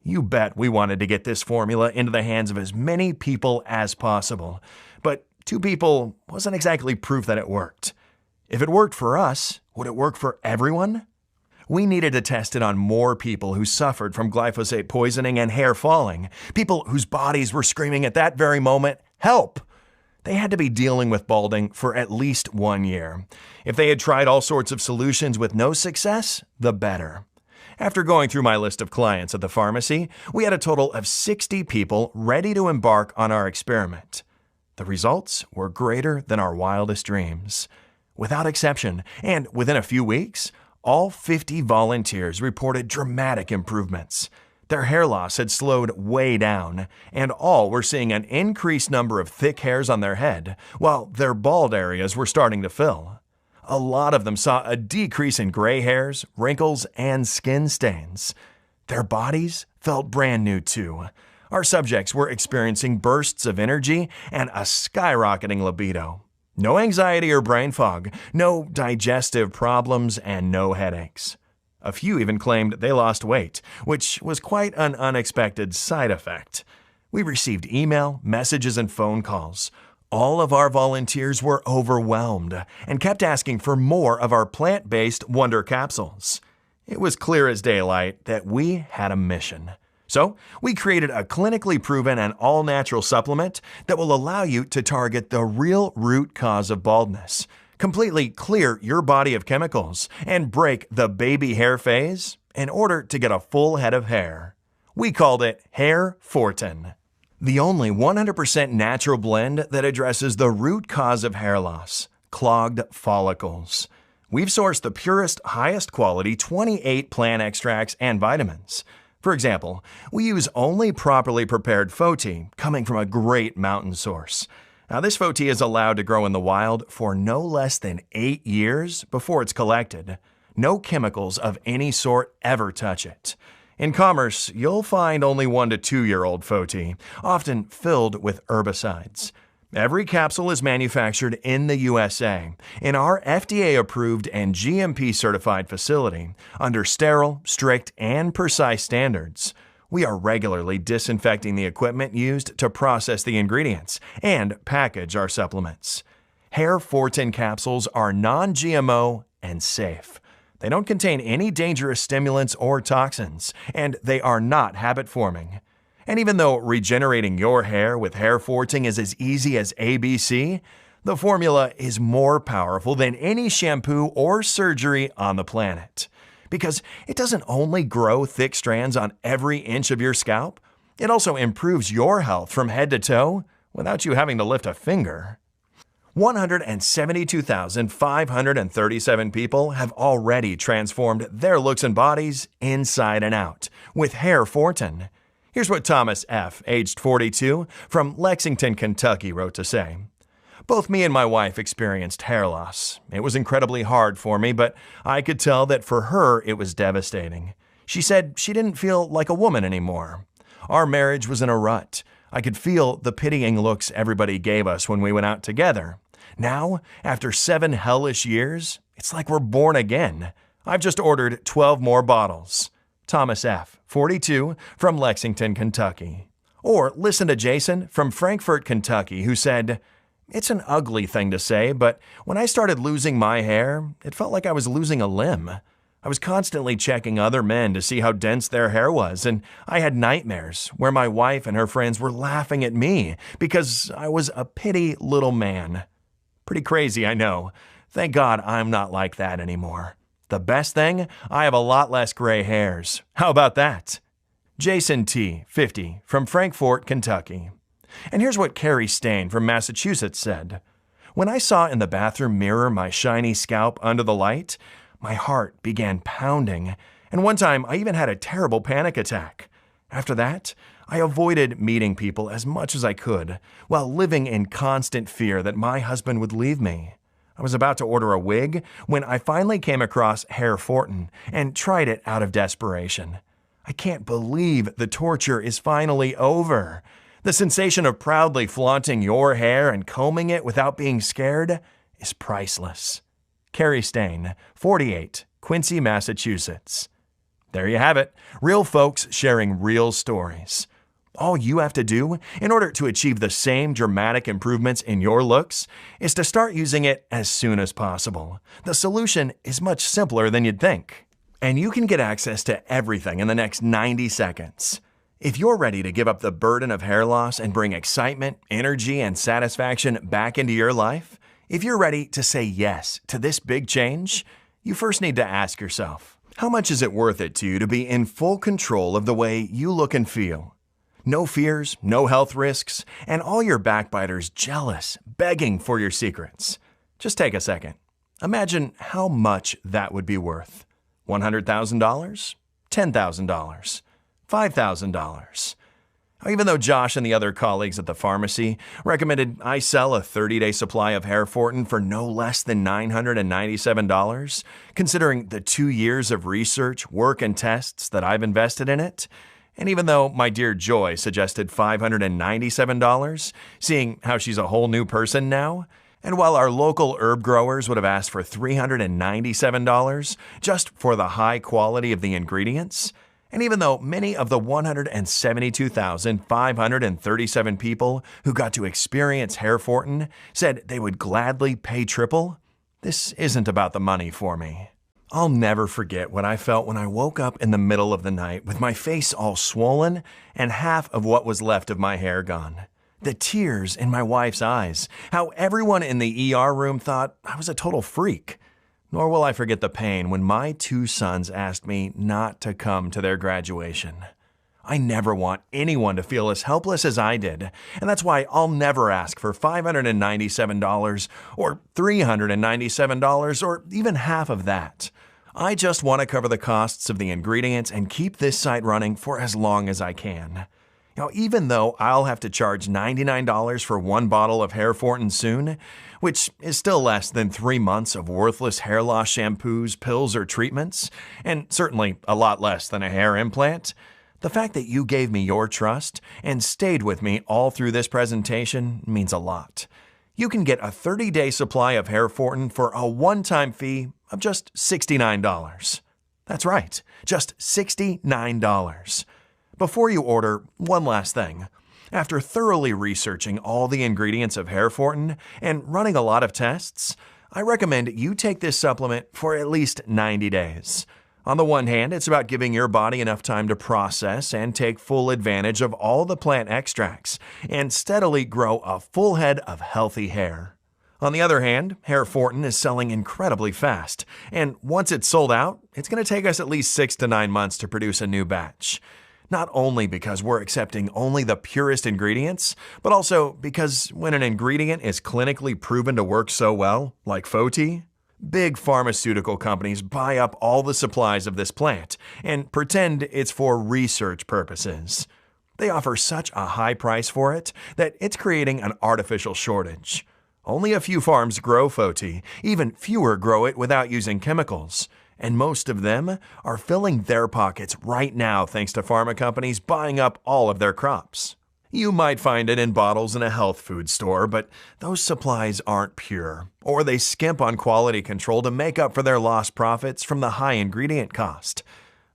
You bet we wanted to get this formula into the hands of as many people as possible. But 2 people wasn't exactly proof that it worked. If it worked for us, would it work for everyone? We needed to test it on more people who suffered from glyphosate poisoning and hair falling, people whose bodies were screaming at that very moment, "Help!" They had to be dealing with balding for at least 1 year. If they had tried all sorts of solutions with no success, the better. After going through my list of clients at the pharmacy, we had a total of 60 people ready to embark on our experiment. The results were greater than our wildest dreams. Without exception, and within a few weeks, all 50 volunteers reported dramatic improvements. Their hair loss had slowed way down, and all were seeing an increased number of thick hairs on their head, while their bald areas were starting to fill. A lot of them saw a decrease in gray hairs, wrinkles, and skin stains. Their bodies felt brand new too. Our subjects were experiencing bursts of energy and a skyrocketing libido. No anxiety or brain fog, no digestive problems, and no headaches. A few even claimed they lost weight, which was quite an unexpected side effect. We received email, messages, and phone calls. All of our volunteers were overwhelmed and kept asking for more of our plant-based Wonder Capsules. It was clear as daylight that we had a mission. So, we created a clinically proven and all-natural supplement that will allow you to target the real root cause of baldness, completely clear your body of chemicals, and break the baby hair phase in order to get a full head of hair. We called it HairFortin, the only 100% natural blend that addresses the root cause of hair loss, clogged follicles. We've sourced the purest, highest quality 28 plant extracts and vitamins. For example, we use only properly prepared FOTI coming from a great mountain source. Now, this FOTI is allowed to grow in the wild for no less than 8 years before it's collected. No chemicals of any sort ever touch it. In commerce, you'll find only 1 to 2-year-old FOTI, often filled with herbicides. Every capsule is manufactured in the USA, in our FDA-approved and GMP-certified facility, under sterile, strict, and precise standards. We are regularly disinfecting the equipment used to process the ingredients and package our supplements. HairFortin capsules are non-GMO and safe. They don't contain any dangerous stimulants or toxins, and they are not habit-forming. And even though regenerating your hair with HairFortin is as easy as ABC, the formula is more powerful than any shampoo or surgery on the planet. Because it doesn't only grow thick strands on every inch of your scalp, it also improves your health from head to toe without you having to lift a finger. 172,537 people have already transformed their looks and bodies inside and out with HairFortin. Here's what Thomas F., aged 42, from Lexington, Kentucky, wrote to say. Both me and my wife experienced hair loss. It was incredibly hard for me, but I could tell that for her it was devastating. She said she didn't feel like a woman anymore. Our marriage was in a rut. I could feel the pitying looks everybody gave us when we went out together. Now, after 7 hellish years, it's like we're born again. I've just ordered 12 more bottles. Thomas F., 42, from Lexington, Kentucky. Or listen to Jason from Frankfort, Kentucky, who said, "It's an ugly thing to say, but when I started losing my hair, it felt like I was losing a limb. I was constantly checking other men to see how dense their hair was, and I had nightmares where my wife and her friends were laughing at me because I was a pitty little man." Pretty crazy, I know. Thank God I'm not like that anymore. The best thing? I have a lot less gray hairs. How about that? Jason T., 50, from Frankfort, Kentucky. And here's what Carrie Stain from Massachusetts said. When I saw in the bathroom mirror my shiny scalp under the light, my heart began pounding, and one time I even had a terrible panic attack. After that, I avoided meeting people as much as I could, while living in constant fear that my husband would leave me. I was about to order a wig when I finally came across HairFortin and tried it out of desperation. I can't believe the torture is finally over. The sensation of proudly flaunting your hair and combing it without being scared is priceless. Carrie Stain, 48, Quincy, Massachusetts. There you have it. Real folks sharing real stories. All you have to do in order to achieve the same dramatic improvements in your looks is to start using it as soon as possible. The solution is much simpler than you'd think. And you can get access to everything in the next 90 seconds. If you're ready to give up the burden of hair loss and bring excitement, energy, and satisfaction back into your life, if you're ready to say yes to this big change, you first need to ask yourself, how much is it worth it to you to be in full control of the way you look and feel? No fears, no health risks, and all your backbiters jealous, begging for your secrets. Just take a second. Imagine how much that would be worth. $100,000? $10,000? $5,000? Even though Josh and the other colleagues at the pharmacy recommended I sell a 30-day supply of HairFortin for no less than $997, considering the 2 years of research, work, and tests that I've invested in it, and even though my dear Joy suggested $597, seeing how she's a whole new person now, and while our local herb growers would have asked for $397 just for the high quality of the ingredients, and even though many of the 172,537 people who got to experience HairFortin said they would gladly pay triple, this isn't about the money for me. I'll never forget what I felt when I woke up in the middle of the night with my face all swollen and half of what was left of my hair gone. The tears in my wife's eyes, how everyone in the ER room thought I was a total freak. Nor will I forget the pain when my 2 sons asked me not to come to their graduation. I never want anyone to feel as helpless as I did, and that's why I'll never ask for $597 or $397 or even half of that. I just want to cover the costs of the ingredients and keep this site running for as long as I can. Now, even though I'll have to charge $99 for 1 bottle of HairFortin soon, which is still less than 3 months of worthless hair loss shampoos, pills, or treatments, and certainly a lot less than a hair implant, the fact that you gave me your trust and stayed with me all through this presentation means a lot. You can get a 30-day supply of HairFortin for a one-time fee of just $69. That's right, just $69. Before you order, one last thing. After thoroughly researching all the ingredients of HairFortin and running a lot of tests, I recommend you take this supplement for at least 90 days. On the one hand, it's about giving your body enough time to process and take full advantage of all the plant extracts and steadily grow a full head of healthy hair. On the other hand, HairFortin is selling incredibly fast, and once it's sold out, it's going to take us at least 6 to 9 months to produce a new batch. Not only because we're accepting only the purest ingredients, but also because when an ingredient is clinically proven to work so well, like Foti, big pharmaceutical companies buy up all the supplies of this plant and pretend it's for research purposes. They offer such a high price for it that it's creating an artificial shortage. Only a few farms grow Foti, even fewer grow it without using chemicals. And most of them are filling their pockets right now thanks to pharma companies buying up all of their crops. You might find it in bottles in a health food store, but those supplies aren't pure, or they skimp on quality control to make up for their lost profits from the high ingredient cost.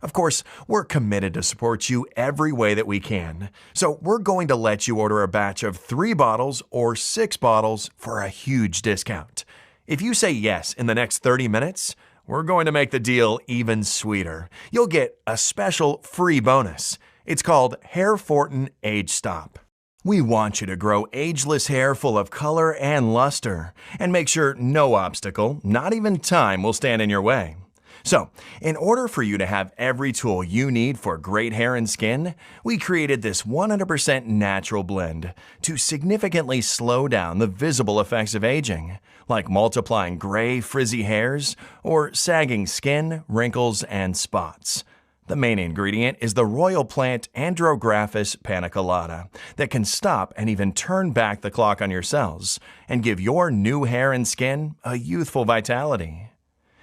Of course, we're committed to support you every way that we can, so we're going to let you order a batch of 3 bottles or 6 bottles for a huge discount. If you say yes in the next 30 minutes, we're going to make the deal even sweeter. You'll get a special free bonus. It's called HairFortin Age Stop. We want you to grow ageless hair full of color and luster, and make sure no obstacle, not even time, will stand in your way. So, in order for you to have every tool you need for great hair and skin, we created this 100% natural blend to significantly slow down the visible effects of aging, like multiplying gray, frizzy hairs or sagging skin, wrinkles, and spots. The main ingredient is the royal plant Andrographis Paniculata that can stop and even turn back the clock on your cells and give your new hair and skin a youthful vitality.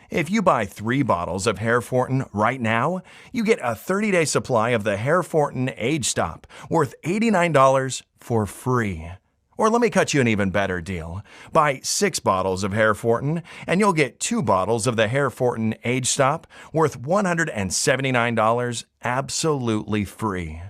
If you buy 3 bottles of HairFortin right now, you get a 30-day supply of the HairFortin Age Stop worth $89 for free. Or let me cut you an even better deal. Buy 6 bottles of HairFortin and you'll get 2 bottles of the HairFortin Age Stop worth $179 absolutely free.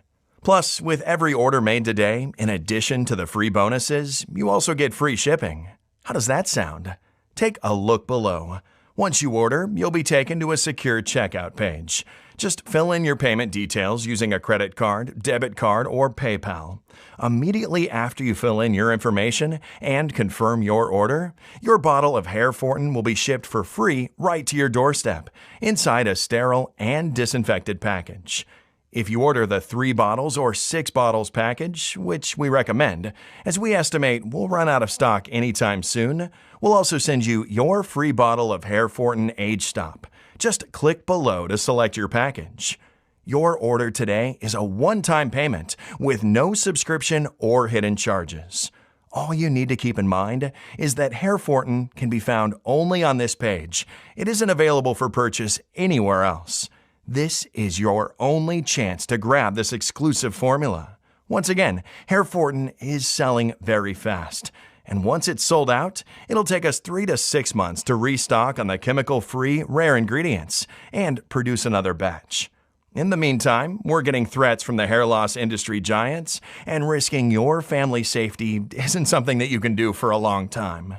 Plus, with every order made today, in addition to the free bonuses, you also get free shipping. How does that sound? Take a look below. Once you order, you'll be taken to a secure checkout page. Just fill in your payment details using a credit card, debit card, or PayPal. Immediately after you fill in your information and confirm your order, your bottle of HairFortin will be shipped for free right to your doorstep, inside a sterile and disinfected package. If you order the 3 bottles or 6 bottles package, which we recommend, as we estimate we'll run out of stock anytime soon, we'll also send you your free bottle of HairFortin Age Stop. Just click below to select your package. Your order today is a one-time payment with no subscription or hidden charges. All you need to keep in mind is that HairFortin can be found only on this page. It isn't available for purchase anywhere else. This is your only chance to grab this exclusive formula. Once again, HairFortin is selling very fast. And once it's sold out, it'll take us 3 to 6 months to restock on the chemical-free rare ingredients and produce another batch. In the meantime, we're getting threats from the hair loss industry giants, and risking your family's safety isn't something that you can do for a long time.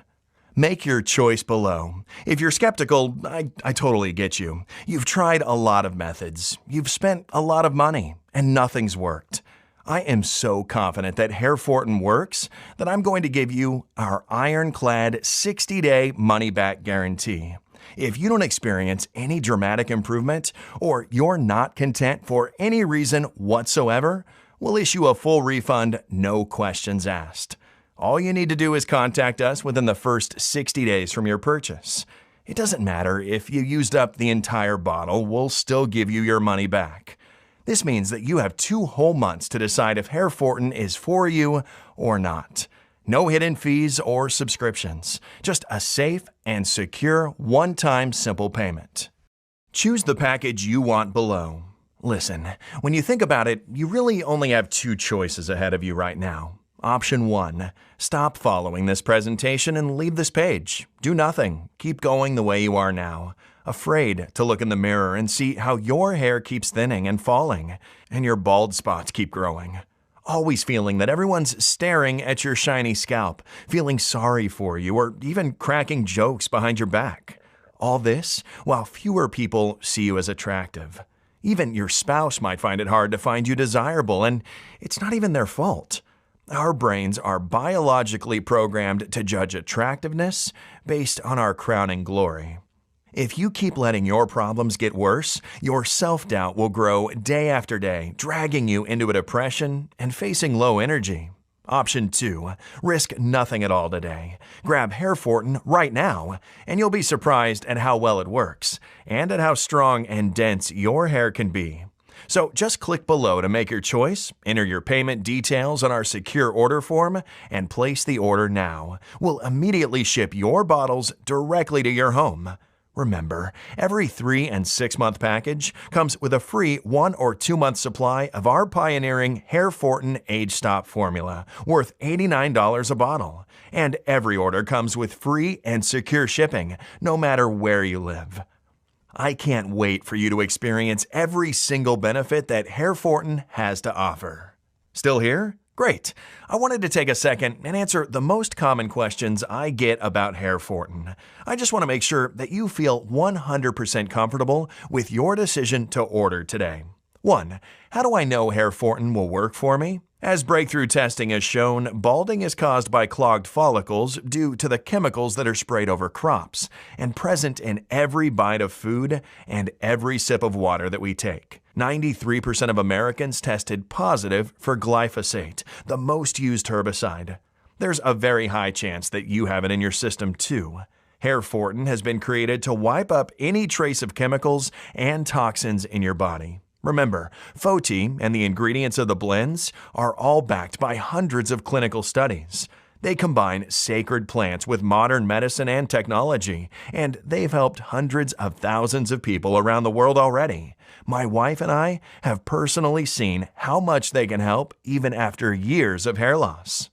Make your choice below. If you're skeptical, I totally get you. You've tried a lot of methods. You've spent a lot of money, and nothing's worked. I am so confident that HairFortin works that I'm going to give you our ironclad 60-day money-back guarantee. If you don't experience any dramatic improvement, or you're not content for any reason whatsoever, we'll issue a full refund, no questions asked. All you need to do is contact us within the first 60 days from your purchase. It doesn't matter if you used up the entire bottle, we'll still give you your money back. This means that you have 2 whole months to decide if HairFortin is for you or not. No hidden fees or subscriptions, just a safe and secure one-time simple payment. Choose the package you want below. Listen, when you think about it, you really only have 2 choices ahead of you right now. Option 1. Stop following this presentation and leave this page. Do nothing. Keep going the way you are now. Afraid to look in the mirror and see how your hair keeps thinning and falling, and your bald spots keep growing. Always feeling that everyone's staring at your shiny scalp, feeling sorry for you, or even cracking jokes behind your back. All this while fewer people see you as attractive. Even your spouse might find it hard to find you desirable, and it's not even their fault. Our brains are biologically programmed to judge attractiveness based on our crowning glory. If you keep letting your problems get worse, your self-doubt will grow day after day, dragging you into a depression and facing low energy. Option 2. Risk nothing at all today. Grab HairFortin right now, and you'll be surprised at how well it works, and at how strong and dense your hair can be. So just click below to make your choice, enter your payment details on our secure order form, and place the order now. We'll immediately ship your bottles directly to your home. Remember, every 3 and 6 month package comes with a free 1 or 2 month supply of our pioneering HairFortin Age Stop formula, worth $89 a bottle. And every order comes with free and secure shipping, no matter where you live. I can't wait for you to experience every single benefit that HairFortin has to offer. Still here? Great. I wanted to take a second and answer the most common questions I get about HairFortin. I just want to make sure that you feel 100% comfortable with your decision to order today. 1. How do I know HairFortin will work for me? As breakthrough testing has shown, balding is caused by clogged follicles due to the chemicals that are sprayed over crops and present in every bite of food and every sip of water that we take. 93% of Americans tested positive for glyphosate, the most used herbicide. There's a very high chance that you have it in your system too. HairFortin has been created to wipe up any trace of chemicals and toxins in your body. Remember, HairFortin and the ingredients of the blends are all backed by hundreds of clinical studies. They combine sacred plants with modern medicine and technology, and they've helped hundreds of thousands of people around the world already. My wife and I have personally seen how much they can help even after years of hair loss.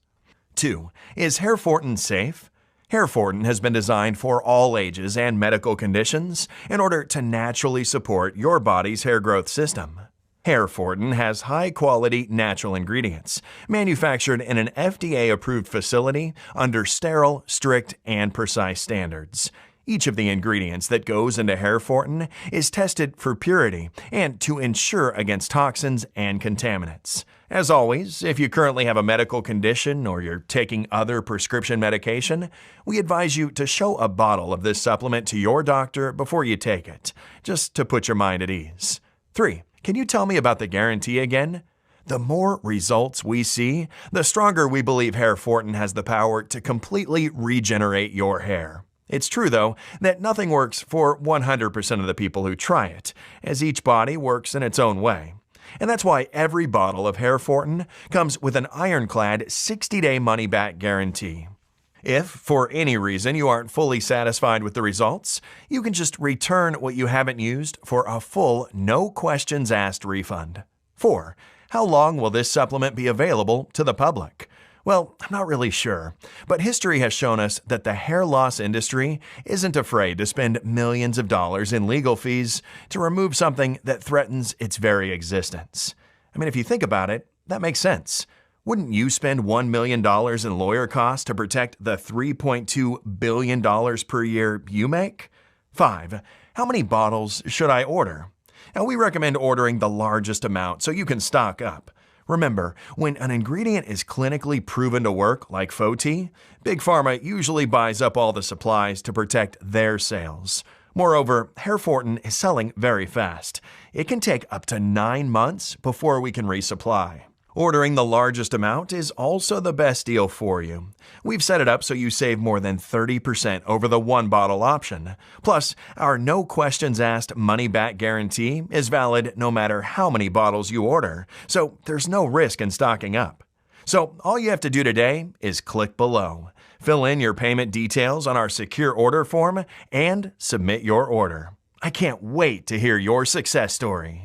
2. Is HairFortin safe? HairFortin has been designed for all ages and medical conditions in order to naturally support your body's hair growth system. HairFortin has high-quality natural ingredients, manufactured in an FDA-approved facility under sterile, strict, and precise standards. Each of the ingredients that goes into HairFortin is tested for purity and to ensure against toxins and contaminants. As always, if you currently have a medical condition or you're taking other prescription medication, we advise you to show a bottle of this supplement to your doctor before you take it, just to put your mind at ease. 3. Can you tell me about the guarantee again? The more results we see, the stronger we believe HairFortin has the power to completely regenerate your hair. It's true, though, that nothing works for 100% of the people who try it, as each body works in its own way. And that's why every bottle of HairFortin comes with an ironclad 60-day money-back guarantee. If, for any reason, you aren't fully satisfied with the results, you can just return what you haven't used for a full, no-questions-asked refund. 4. How long will this supplement be available to the public? Well, I'm not really sure, but history has shown us that the hair loss industry isn't afraid to spend millions of dollars in legal fees to remove something that threatens its very existence. I mean, if you think about it, that makes sense. Wouldn't you spend $1 million in lawyer costs to protect the $3.2 billion per year you make? 5. How many bottles should I order? Now, we recommend ordering the largest amount so you can stock up. Remember, when an ingredient is clinically proven to work, like HairFortin, Big Pharma usually buys up all the supplies to protect their sales. Moreover, HairFortin is selling very fast. It can take up to 9 months before we can resupply. Ordering the largest amount is also the best deal for you. We've set it up so you save more than 30% over the one-bottle option. Plus, our no-questions-asked money-back guarantee is valid no matter how many bottles you order, so there's no risk in stocking up. So all you have to do today is click below, fill in your payment details on our secure order form, and submit your order. I can't wait to hear your success story.